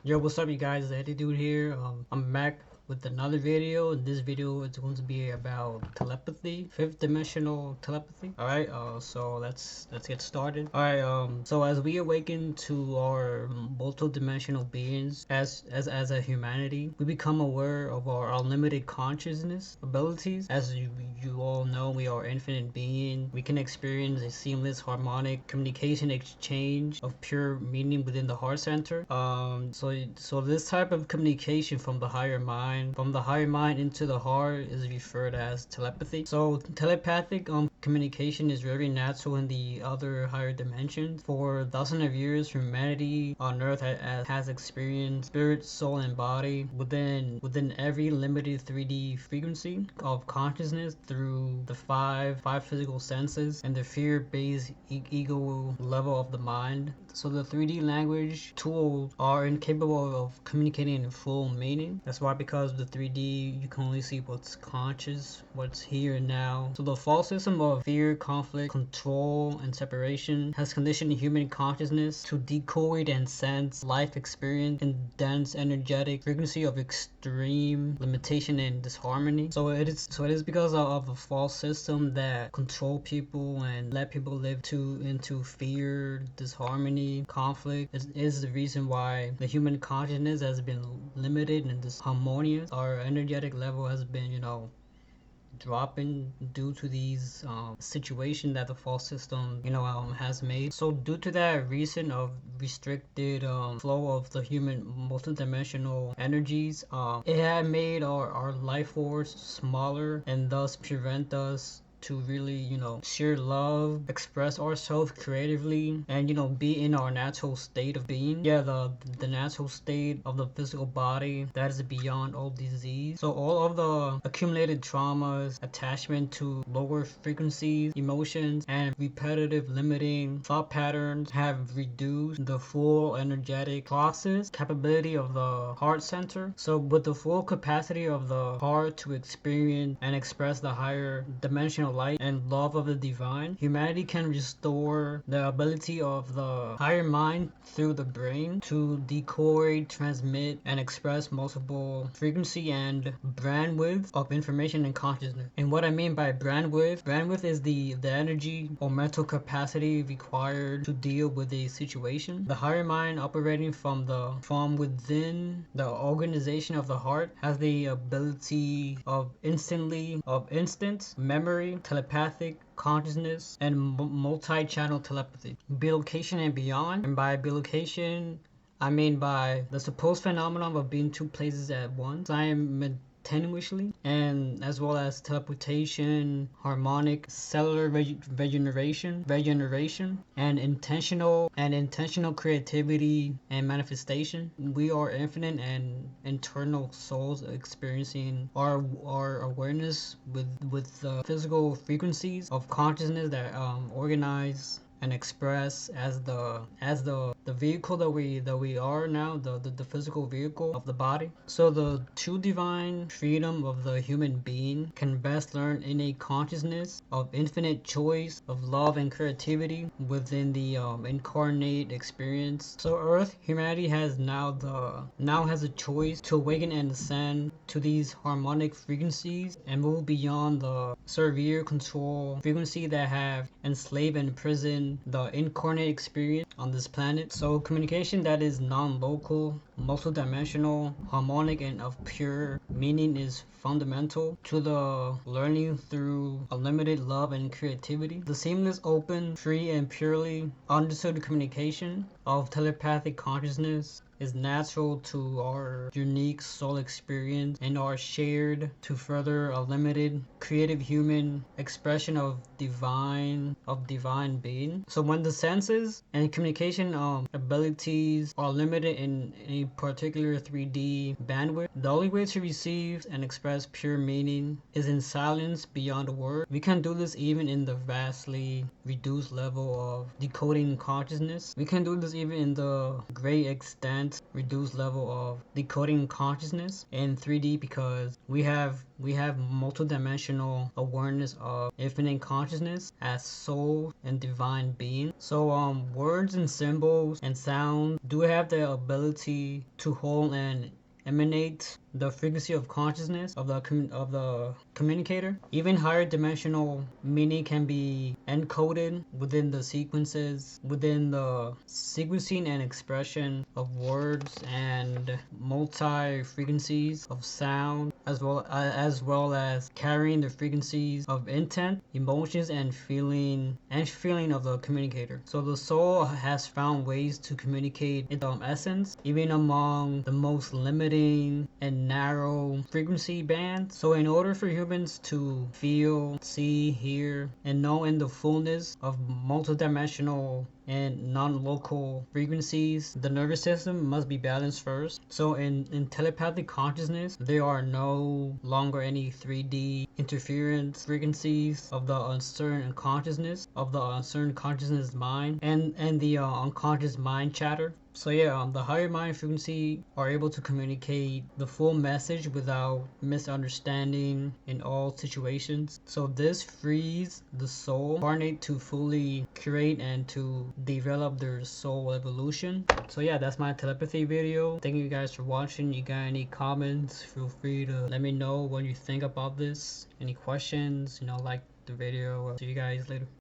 Yo, what's up, you guys? The Eddie Dude here. I'm back with another video. In this video, it's going to be about telepathy, fifth dimensional telepathy. All right. So let's get started. All right. So as we awaken to our multi-dimensional beings, as a humanity, we become aware of our unlimited consciousness abilities. As you all know, we are infinite being. We can experience a seamless, harmonic communication exchange of pure meaning within the heart center. So this type of communication from the higher mind into the heart is referred as telepathy. So telepathic communication is very natural in the other higher dimensions. For thousands of years, humanity on Earth has experienced spirit, soul, and body within every limited 3D frequency of consciousness through the five physical senses and the fear-based ego level of the mind. So the 3D language tools are incapable of communicating in full meaning. That's why, because the 3D, you can only see what's conscious, what's here and now. So the false system of fear, conflict, control, and separation has conditioned human consciousness to decode and sense life experience in dense energetic frequency of extreme limitation and disharmony. So it is because of a false system that control people and let people live into fear, disharmony, conflict is the reason why the human consciousness has been limited and disharmonious. Our energetic level has been, dropping due to these situation that the false system has made. So due to that reason of restricted flow of the human multidimensional energies, it had made our life force smaller and thus prevent us to really, share love, express ourselves creatively, and be in our natural state of being. Yeah, the natural state of the physical body that is beyond all disease. So all of the accumulated traumas, attachment to lower frequencies, emotions, and repetitive limiting thought patterns have reduced the full energetic process capability of the heart center. So with the full capacity of the heart to experience and express the higher dimensional light and love of the divine, humanity can restore the ability of the higher mind through the brain to decode, transmit, and express multiple frequency and bandwidth of information and consciousness. And what I mean by bandwidth is the energy or mental capacity required to deal with a situation. The higher mind, operating from within the organization of the heart, has the ability of instant memory, telepathic consciousness, and multi-channel telepathy, bilocation and beyond. And by bilocation, I mean by the supposed phenomenon of being two places at once simultaneously, and as well as teleportation, harmonic, cellular regeneration, and intentional creativity and manifestation. We are infinite and internal souls experiencing our awareness with the physical frequencies of consciousness that organize and express as the vehicle that we are now, the physical vehicle of the body. So the true divine freedom of the human being can best learn in a consciousness of infinite choice of love and creativity within the incarnate experience. So Earth humanity has now has a choice to awaken and ascend to these harmonic frequencies and move beyond the severe control frequency that have enslaved and imprisoned the incarnate experience on this planet. So communication that is non-local, multidimensional, harmonic, and of pure meaning is fundamental to the learning through unlimited love and creativity. The seamless, open, free, and purely understood communication of telepathic consciousness is natural to our unique soul experience and are shared to further a limited creative human expression of divine being. So when the senses and communication abilities are limited in a particular 3D bandwidth, the only way to receive and express pure meaning is in silence beyond a word. We can do this even in the vastly reduced level of decoding consciousness. We can do this even in the great extent reduced level of decoding consciousness in 3D, because we have we have multidimensional awareness of infinite consciousness as soul and divine being. So words and symbols and sound do have the ability to hold and emanate the frequency of consciousness of the communicator. Even higher dimensional meaning can be encoded within the sequencing and expression of words and multi frequencies of sound, as well as carrying the frequencies of intent, emotions, and feeling of the communicator. So the soul has found ways to communicate its essence even among the most limiting and narrow frequency bands. So in order for humans to feel, see, hear, and know in the fullness of multidimensional and non-local frequencies, the nervous system must be balanced first. So in telepathic consciousness, there are no longer any 3D interference frequencies of the uncertain consciousness mind and the unconscious mind chatter. So yeah, the higher mind frequency are able to communicate the full message without misunderstanding in all situations. So this frees the soul incarnate to fully curate and to develop their soul evolution. So yeah, that's my telepathy video. Thank you guys for watching. You got any comments, feel free to let me know what you think about this. Any questions, like the video. I'll see you guys later.